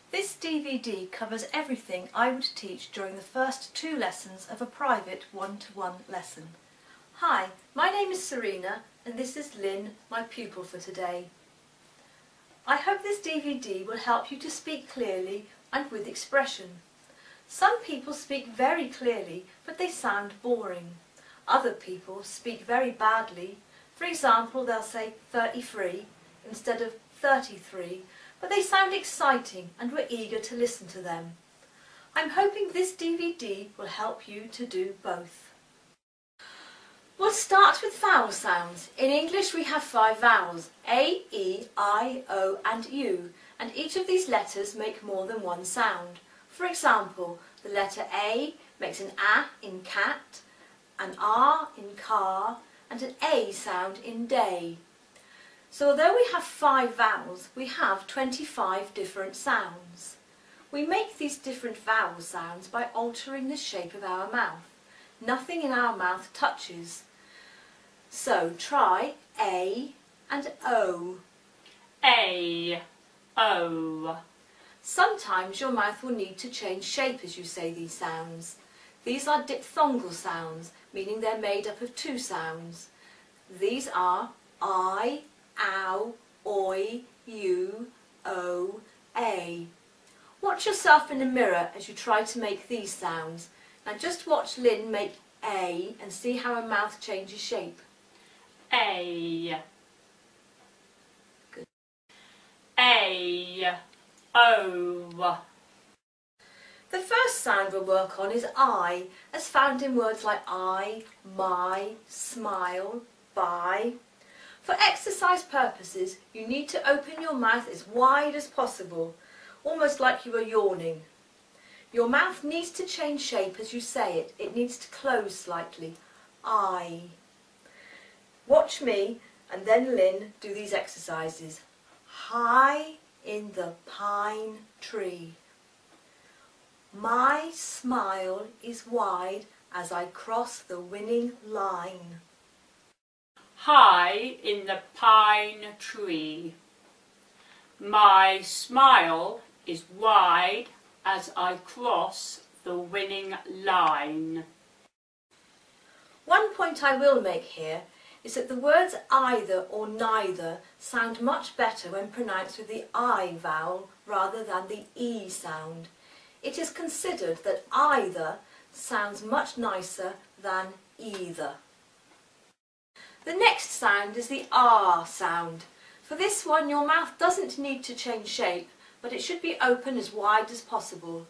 This DVD covers everything I would teach during the first 2 lessons of a private one-to-one lesson. Hi, my name is Serena and this is Lynn, my pupil for today. I hope this DVD will help you to speak clearly and with expression. Some people speak very clearly but they sound boring. Other people speak very badly. For example, they'll say 33 instead of 33, but they sound exciting and we're eager to listen to them. I'm hoping this DVD will help you to do both. We'll start with vowel sounds. In English we have 5 vowels, A, E, I, O and U, and each of these letters make more than one sound. For example, the letter A makes an A in cat, an R in car and an A sound in day. So although we have 5 vowels, we have 25 different sounds. We make these different vowel sounds by altering the shape of our mouth. Nothing in our mouth touches. So try A and O. A, O. Sometimes your mouth will need to change shape as you say these sounds. These are diphthongal sounds, meaning they're made up of 2 sounds. These are I, ow, oi, you, o, a. Watch yourself in the mirror as you try to make these sounds. Now just watch Lynn make A and see how her mouth changes shape. A. Good. A, O. The first sound we'll work on is I, as found in words like I, my, smile, buy. For exercise purposes, you need to open your mouth as wide as possible, almost like you are yawning. Your mouth needs to change shape as you say it. It needs to close slightly. I. Watch me and then Lynn do these exercises. High in the pine tree. My smile is wide as I cross the winning line. High in the pine tree. My smile is wide as I cross the winning line. One point I will make here is that the words either or neither sound much better when pronounced with the I vowel rather than the E sound. It is considered that either sounds much nicer than either. The next sound is the R sound. For this one your mouth doesn't need to change shape, but it should be open as wide as possible.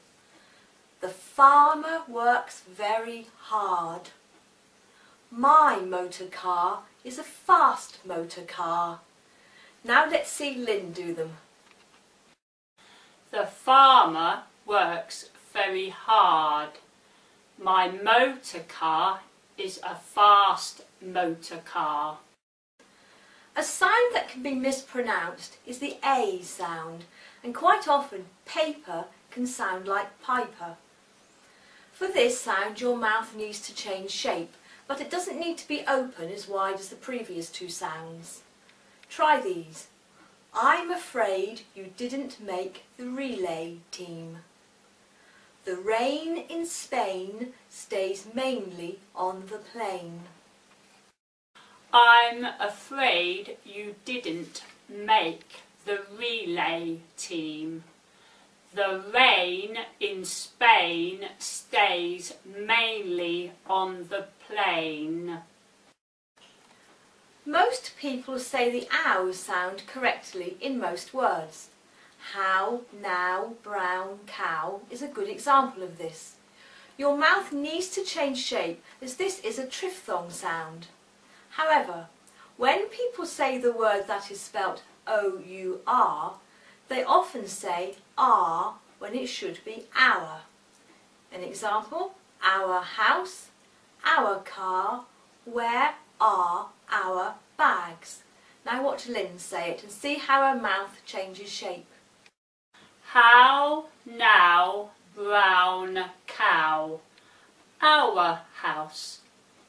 The farmer works very hard. My motor car is a fast motor car. Now let's see Lynn do them. The farmer works very hard. My motor car is a fast motor car. A sound that can be mispronounced is the A sound, and quite often paper can sound like piper. For this sound your mouth needs to change shape, but it doesn't need to be open as wide as the previous 2 sounds. Try these. I'm afraid you didn't make the relay team. The rain in Spain stays mainly on the plain. I'm afraid you didn't make the relay team. The rain in Spain stays mainly on the plain. Most people say the ow sound correctly in most words. How, now, brown, cow is a good example of this. Your mouth needs to change shape as this is a triphthong sound. However, when people say the word that is spelt O-U-R, they often say R when it should be our. An example, our house, our car, where are our bags? Now watch Lynn say it and see how her mouth changes shape. How, now, brown cow. Our house,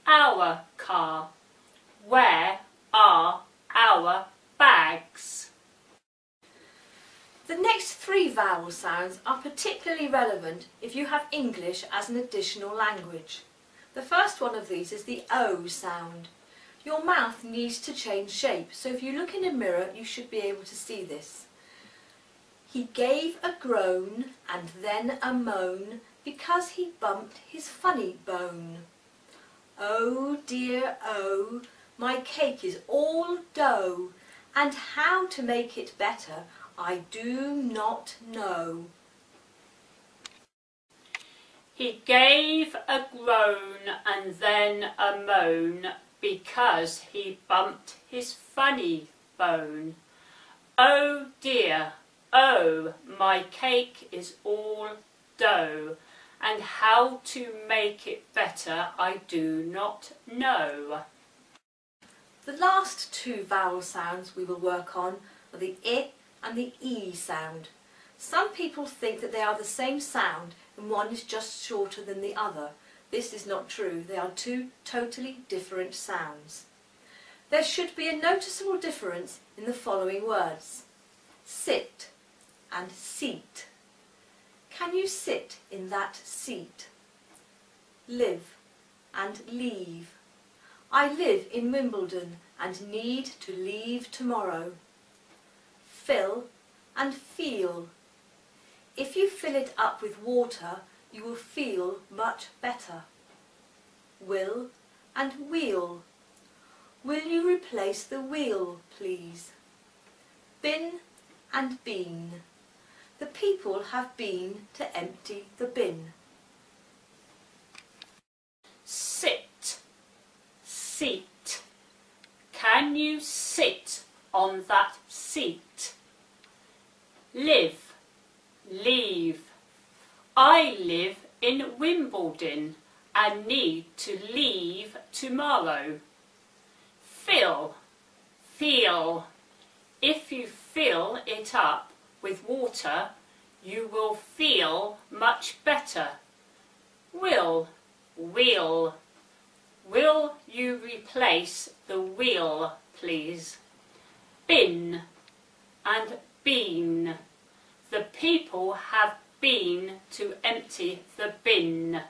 our car. Where are our bags? The next 3 vowel sounds are particularly relevant if you have English as an additional language. The first one of these is the O sound. Your mouth needs to change shape, so if you look in a mirror you should be able to see this. He gave a groan and then a moan because he bumped his funny bone. Oh dear oh, my cake is all dough, and how to make it better I do not know. He gave a groan and then a moan because he bumped his funny bone. Oh dear, oh, my cake is all dough, and how to make it better I do not know. The last 2 vowel sounds we will work on are the I and the E sound. Some people think that they are the same sound and one is just shorter than the other. This is not true. They are 2 totally different sounds. There should be a noticeable difference in the following words: sit and seat. Can you sit in that seat? Live and leave. I live in Wimbledon and need to leave tomorrow. Fill and feel. If you fill it up with water, you will feel much better. Will and wheel. Will you replace the wheel, please? Bin and bean. The people have been to empty the bin. Sit, seat. Can you sit on that seat? Live, leave. I live in Wimbledon and need to leave tomorrow. Fill, feel. If you fill it up with water, you will feel much better. Will, wheel. Will you replace the wheel, please? Bin and bean. The people have been to empty the bin.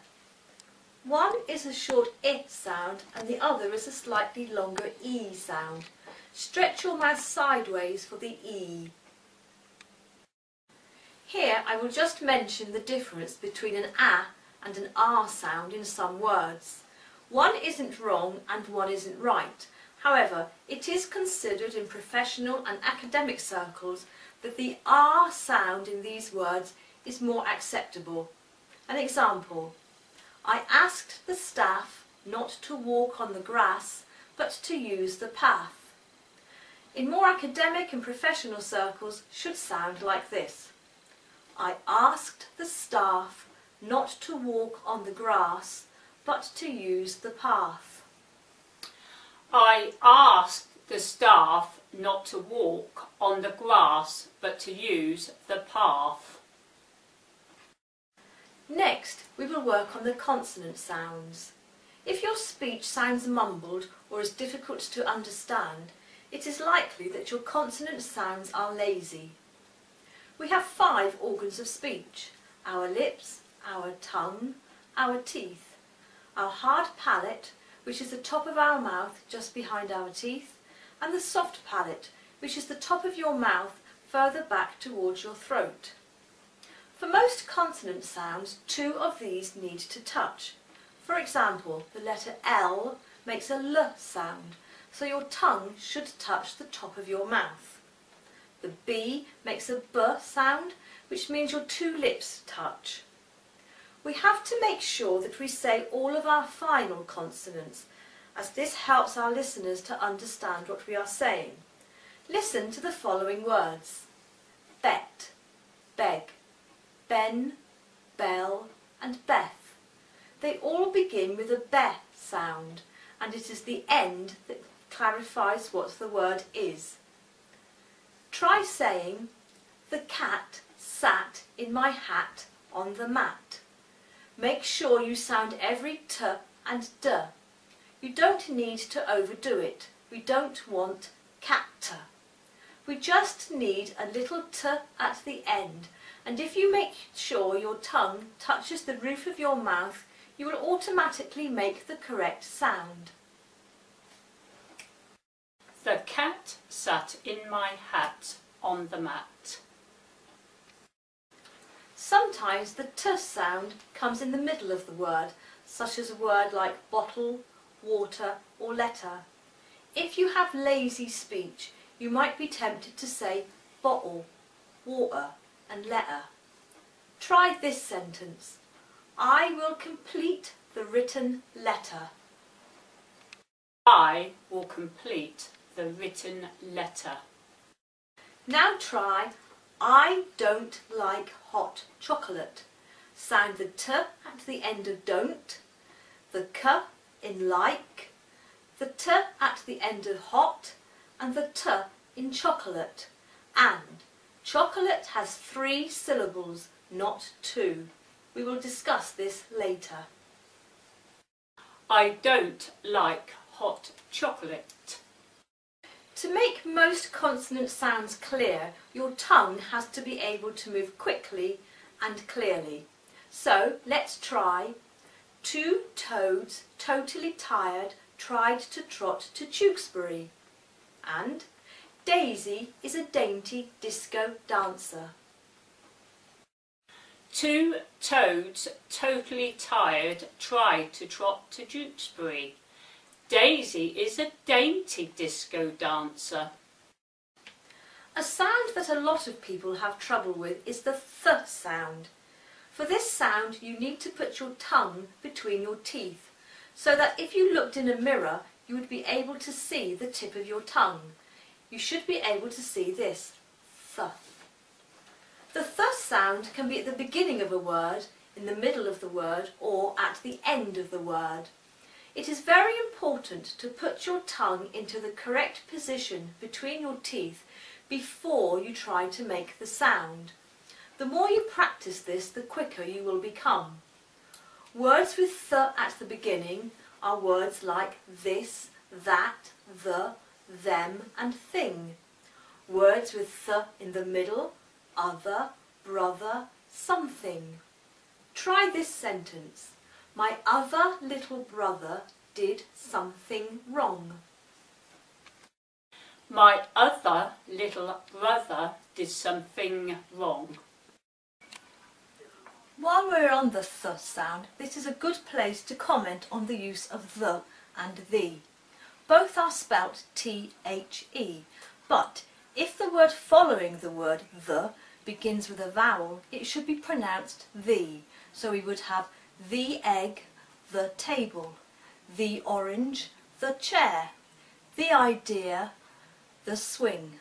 One is a short I sound and the other is a slightly longer E sound. Stretch your mouth sideways for the E. Here I will just mention the difference between an A and an R sound in some words. One isn't wrong and one isn't right. However, it is considered in professional and academic circles that the R sound in these words is more acceptable. An example: I asked the staff not to walk on the grass, but to use the path. In more academic and professional circles should sound like this: I asked the staff not to walk on the grass, but to use the path. I asked the staff not to walk on the grass, but to use the path. Next, we will work on the consonant sounds. If your speech sounds mumbled or is difficult to understand, it is likely that your consonant sounds are lazy. We have 5 organs of speech: our lips, our tongue, our teeth, our hard palate, which is the top of our mouth just behind our teeth, and the soft palate, which is the top of your mouth further back towards your throat. For most consonant sounds, 2 of these need to touch. For example, the letter L makes a L sound, so your tongue should touch the top of your mouth. The B makes a B sound, which means your 2 lips touch. We have to make sure that we say all of our final consonants, as this helps our listeners to understand what we are saying. Listen to the following words: bet, beg, ben, bell and Beth. They all begin with a be sound, and it is the end that clarifies what the word is. Try saying, the cat sat in my hat on the mat. Make sure you sound every t and d. You don't need to overdo it. We don't want cat. We just need a little t at the end, and if you make sure your tongue touches the roof of your mouth, you will automatically make the correct sound. The cat sat in my hat on the mat. Sometimes the t sound comes in the middle of the word, such as a word like bottle, water or letter. If you have lazy speech, you might be tempted to say bottle, water and letter. Try this sentence. I will complete the written letter. I will complete the written letter. Now try I don't like hot chocolate. Sound the t at the end of don't, the k in like, the t at the end of hot and the t in chocolate. And chocolate has 3 syllables, not 2. We will discuss this later. I don't like hot chocolate. To make most consonant sounds clear, your tongue has to be able to move quickly and clearly. So let's try. 2 toads, totally tired, tried to trot to Tewkesbury. And Daisy is a dainty disco dancer. 2 toads, totally tired, tried to trot to Tewkesbury. Daisy is a dainty disco dancer. A sound that a lot of people have trouble with is the th sound. For this sound you need to put your tongue between your teeth, so that if you looked in a mirror you would be able to see the tip of your tongue. You should be able to see this, th. The th sound can be at the beginning of a word, in the middle of the word or at the end of the word. It is very important to put your tongue into the correct position between your teeth before you try to make the sound. The more you practice this, the quicker you will become. Words with th at the beginning are words like this, that, the, them and thing. Words with th in the middle, other, brother, something. Try this sentence. My other little brother did something wrong. My other little brother did something wrong. While we're on the th sound, this is a good place to comment on the use of the and the. Both are spelt T-H-E, but if the word following the word the begins with a vowel, it should be pronounced the. So we would have the egg, the table, the orange, the chair, the idea, the swing.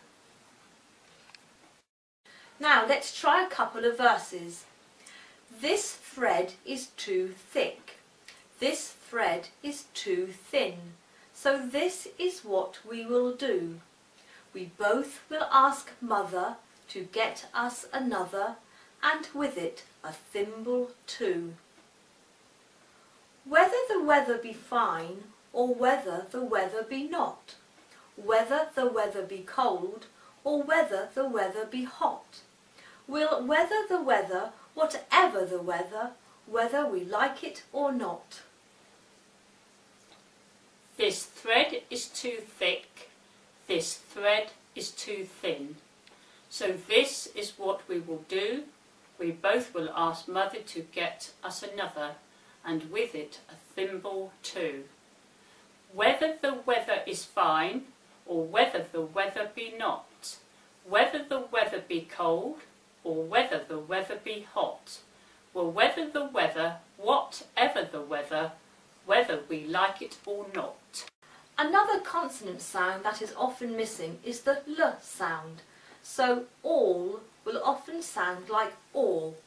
Now let's try a couple of verses. This thread is too thick. This thread is too thin. So this is what we will do. We both will ask Mother to get us another, and with it a thimble too. Whether the weather be fine, or whether the weather be not, whether the weather be cold, or whether the weather be hot, we'll weather the weather, whatever the weather, whether we like it or not. This thread is too thick, this thread is too thin. So this is what we will do. We both will ask Mother to get us another, and with it a thimble too. Whether the weather is fine, or whether the weather be not, whether the weather be cold, or whether the weather be hot, we'll weather the weather, whatever the weather, whether we like it or not. Another consonant sound that is often missing is the l sound. So all will often sound like all.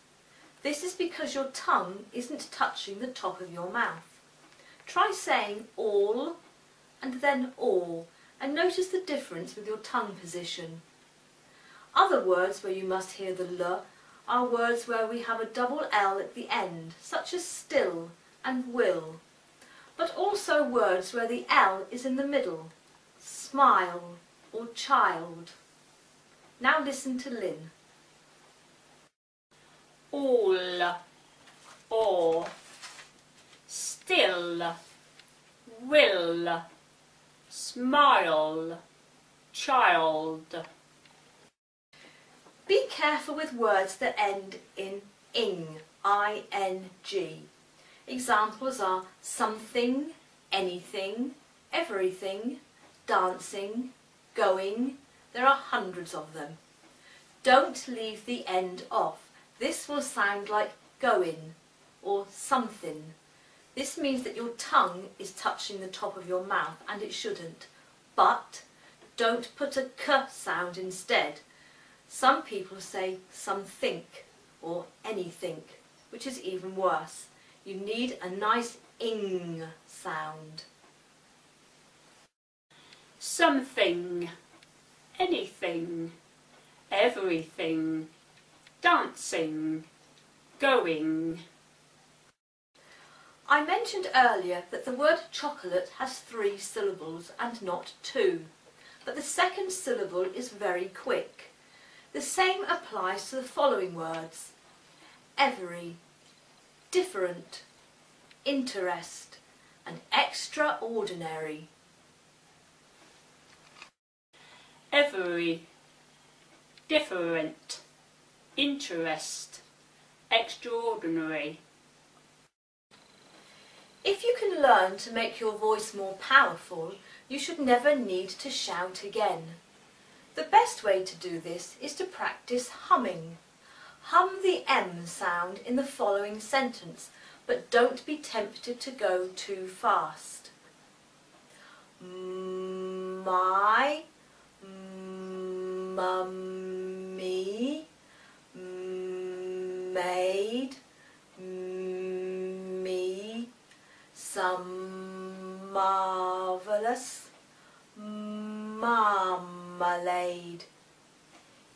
This is because your tongue isn't touching the top of your mouth. Try saying all and then all, and notice the difference with your tongue position. Other words where you must hear the l are words where we have a double L at the end, such as still and will, but also words where the L is in the middle, smile or child. Now listen to Lynn. All, or, still, will, smile, child. Be careful with words that end in ing, I-N-G. Examples are something, anything, everything, dancing, going. There are hundreds of them. Don't leave the end off. This will sound like going or something. This means that your tongue is touching the top of your mouth and it shouldn't. But don't put a k sound instead. Some people say something or anything, which is even worse. You need a nice ing sound. Something, anything, everything, dancing, going. I mentioned earlier that the word chocolate has 3 syllables and not 2, but the second syllable is very quick. The same applies to the following words: every, different, interest, and extraordinary. Every, different, interest, extraordinary. If you can learn to make your voice more powerful, you should never need to shout again. The best way to do this is to practice humming. Hum the M sound in the following sentence, but don't be tempted to go too fast. My, mummy, made, me, some marvellous, marmalade.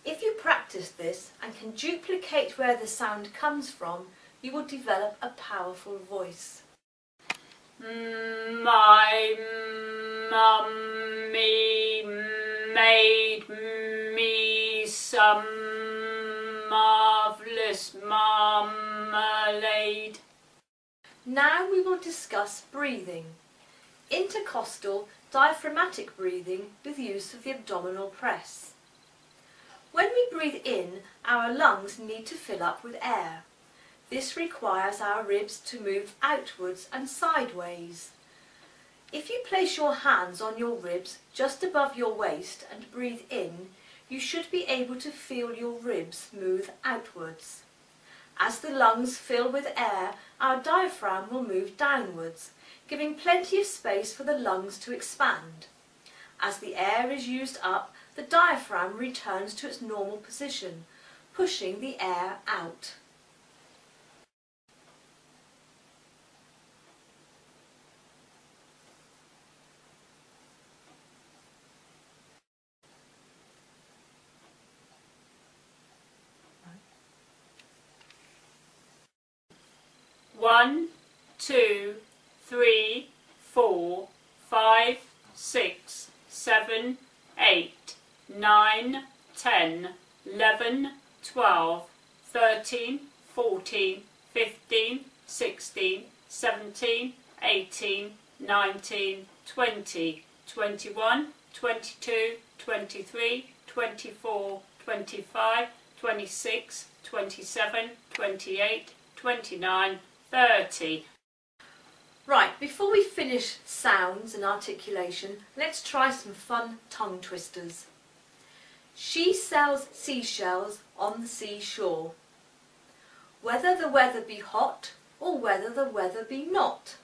If you practice this and can duplicate where the sound comes from, you will develop a powerful voice. My mummy made me some marvellous marmalade. Now we will discuss breathing. Intercostal diaphragmatic breathing with use of the abdominal press. When we breathe in, our lungs need to fill up with air. This requires our ribs to move outwards and sideways. If you place your hands on your ribs just above your waist and breathe in, you should be able to feel your ribs move outwards. As the lungs fill with air, our diaphragm will move downwards, giving plenty of space for the lungs to expand. As the air is used up, the diaphragm returns to its normal position, pushing the air out. One, 2, 3, 4, 5, 6, 7, 8, 9, 10, 11, 12, 13, 14, 15, 16, 17, 18, 19, 20, 21, 22, 23, 24, 25, 26, 27, 28, 29, 30. Right, before we finish sounds and articulation, let's try some fun tongue twisters. She sells seashells on the seashore. Whether the weather be hot or whether the weather be not.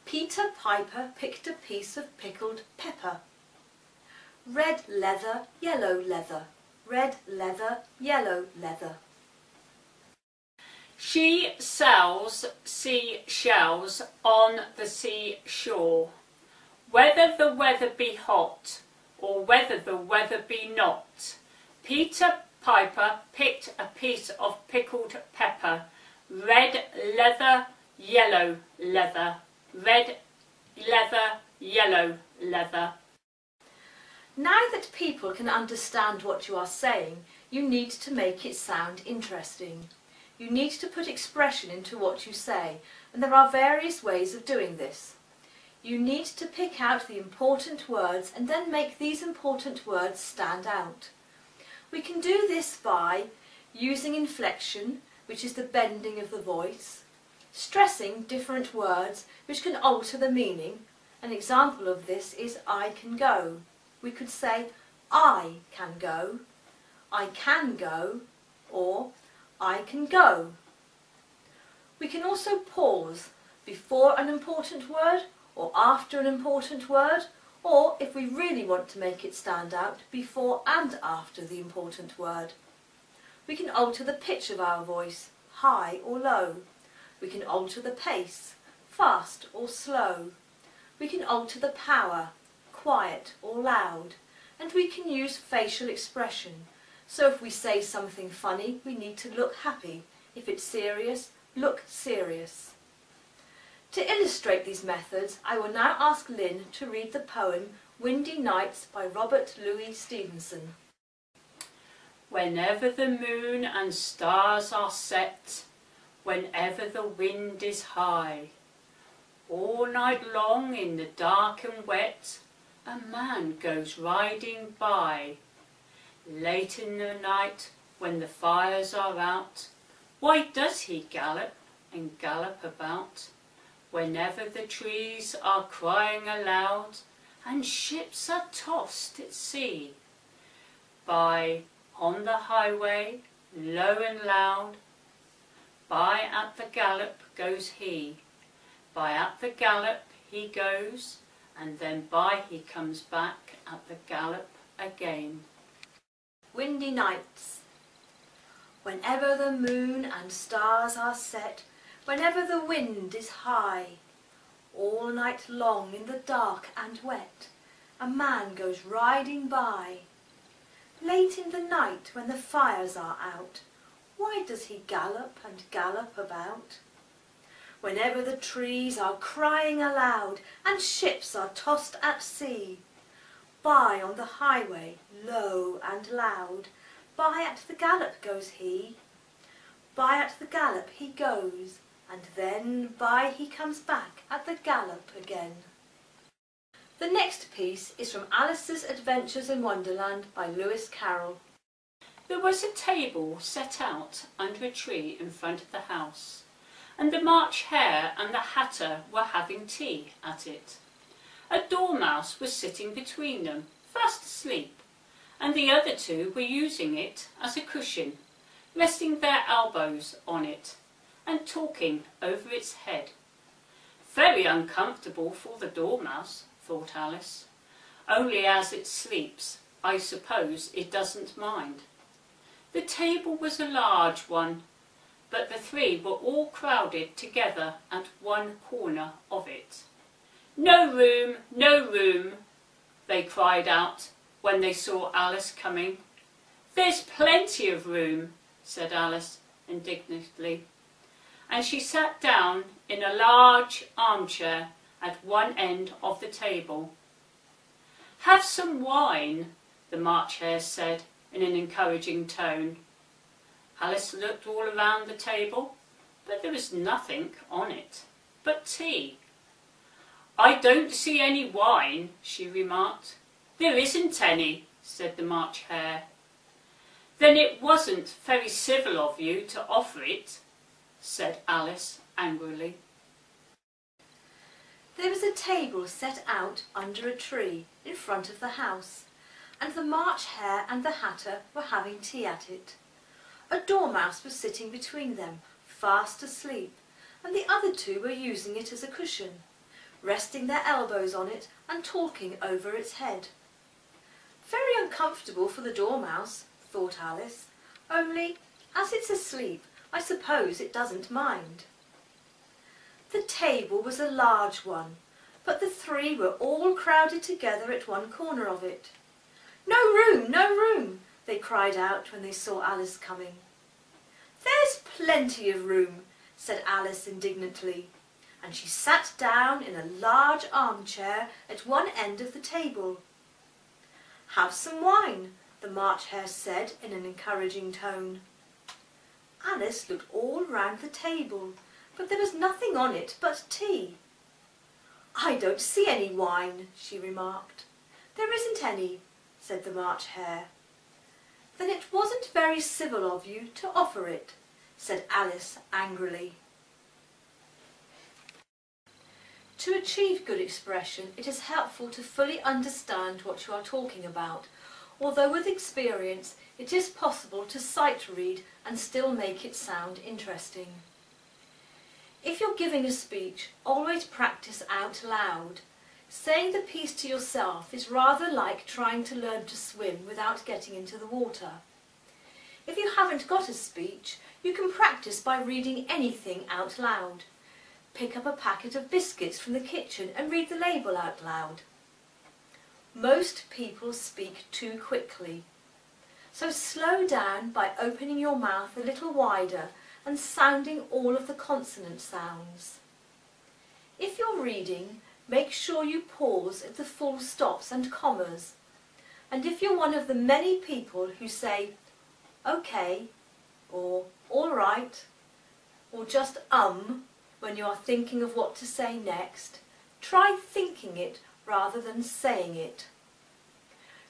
Peter Piper picked a piece of pickled pepper. Red leather, yellow leather. Red leather, yellow leather. She sells seashells on the seashore. Whether the weather be hot or whether the weather be not. Peter Piper picked a piece of pickled pepper. Red leather, yellow leather. Red leather, yellow leather. Now that people can understand what you are saying, you need to make it sound interesting. You need to put expression into what you say, and there are various ways of doing this. You need to pick out the important words and then make these important words stand out. We can do this by using inflection, which is the bending of the voice, stressing different words which can alter the meaning. An example of this is I can go. We could say I can go, I can go, or I can go. We can also pause before an important word or after an important word, or if we really want to make it stand out, before and after the important word. We can alter the pitch of our voice, high or low. We can alter the pace, fast or slow. We can alter the power, quiet or loud. And we can use facial expression. So if we say something funny, we need to look happy. If it's serious, look serious. To illustrate these methods, I will now ask Lynn to read the poem Windy Nights by Robert Louis Stevenson. Whenever the moon and stars are set, whenever the wind is high, all night long in the dark and wet, a man goes riding by. Late in the night, when the fires are out, why does he gallop and gallop about? Whenever the trees are crying aloud, and ships are tossed at sea, by on the highway, low and loud, by at the gallop goes he. By at the gallop he goes, and then by he comes back at the gallop again. Windy Nights. Whenever the moon and stars are set, whenever the wind is high, all night long in the dark and wet, a man goes riding by. Late in the night when the fires are out, why does he gallop and gallop about? Whenever the trees are crying aloud and ships are tossed at sea, by on the highway, low and loud, by at the gallop goes he. By at the gallop he goes, and then by he comes back at the gallop again. The next piece is from Alice's Adventures in Wonderland by Lewis Carroll. There was a table set out under a tree in front of the house, and the March Hare and the Hatter were having tea at it. A dormouse was sitting between them, fast asleep, and the other two were using it as a cushion, resting their elbows on it and talking over its head. Very uncomfortable for the dormouse, thought Alice. Only as it sleeps, I suppose it doesn't mind. The table was a large one, but the three were all crowded together at one corner of it. No room, they cried out when they saw Alice coming. There's plenty of room, said Alice indignantly, and she sat down in a large armchair at one end of the table. Have some wine, the March Hare said in an encouraging tone. Alice looked all around the table, but there was nothing on it but tea. I don't see any wine, she remarked. There isn't any, said the March Hare. Then it wasn't very civil of you to offer it, said Alice angrily. There was a table set out under a tree in front of the house, and the March Hare and the Hatter were having tea at it. A dormouse was sitting between them, fast asleep, and the other two were using it as a cushion, resting their elbows on it and talking over its head. Very uncomfortable for the dormouse, thought Alice, only, as it's asleep, I suppose it doesn't mind. The table was a large one, but the three were all crowded together at one corner of it. No room, they cried out when they saw Alice coming. There's plenty of room, said Alice indignantly, and she sat down in a large armchair at one end of the table. "Have some wine," the March Hare said in an encouraging tone. Alice looked all round the table, but there was nothing on it but tea. "I don't see any wine," she remarked. "There isn't any," said the March Hare. "Then it wasn't very civil of you to offer it," said Alice angrily. To achieve good expression, it is helpful to fully understand what you are talking about, although with experience it is possible to sight read and still make it sound interesting. If you're giving a speech, always practice out loud. Saying the piece to yourself is rather like trying to learn to swim without getting into the water. If you haven't got a speech, you can practice by reading anything out loud. Pick up a packet of biscuits from the kitchen and read the label out loud. Most people speak too quickly, so slow down by opening your mouth a little wider and sounding all of the consonant sounds. If you're reading, make sure you pause at the full stops and commas. And if you're one of the many people who say, "Okay," or "all right," or just when you are thinking of what to say next, try thinking it rather than saying it.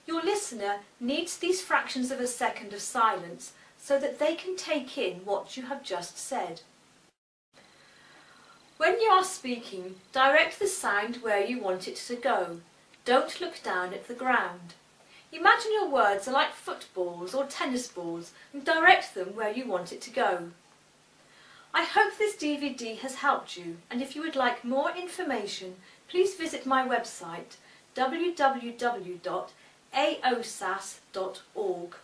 Your listener needs these fractions of a second of silence so that they can take in what you have just said. When you are speaking, direct the sound where you want it to go. Don't look down at the ground. Imagine your words are like footballs or tennis balls and direct them where you want it to go. I hope this DVD has helped you, and if you would like more information, please visit my website www.aeosas.org.